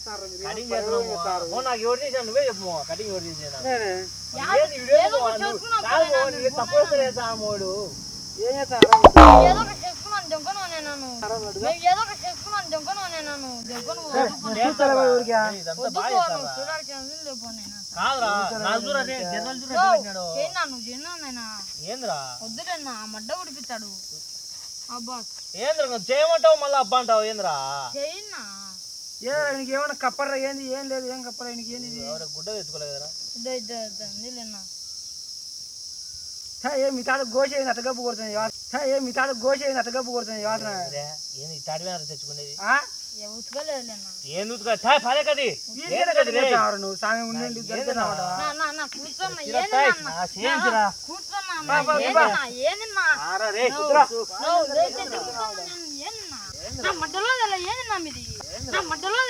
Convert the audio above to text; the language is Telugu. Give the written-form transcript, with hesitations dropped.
కటింగ్ చేస్తున్నాము నాకు ఎవరు చేశాను నువ్వే చెప్పు కటింగ్ ఎవరు చేసాను తప్పు మూడు ఏం ఉడిపిస్తాడు ఏంద్ర చేయమంటావు మళ్ళీ అబ్బా అంటావు ఏంద్రా ఏమన్నా కప్పరా ఏంది ఏం లేదు ఏం కప్పరా ఏంది గుడ్డ తెచ్చుకోలేదురా మీ తాడు గోష అయింది అతగప్పు కొడుతుంది మీ తాడు గోష అయింది అతగప్పు కొడుతుంది వాసన ఏంది తాడిపోయినారు తెచ్చుకునేది ఉతకలేదు నువ్వు సామి ఉండండి మధ్యలో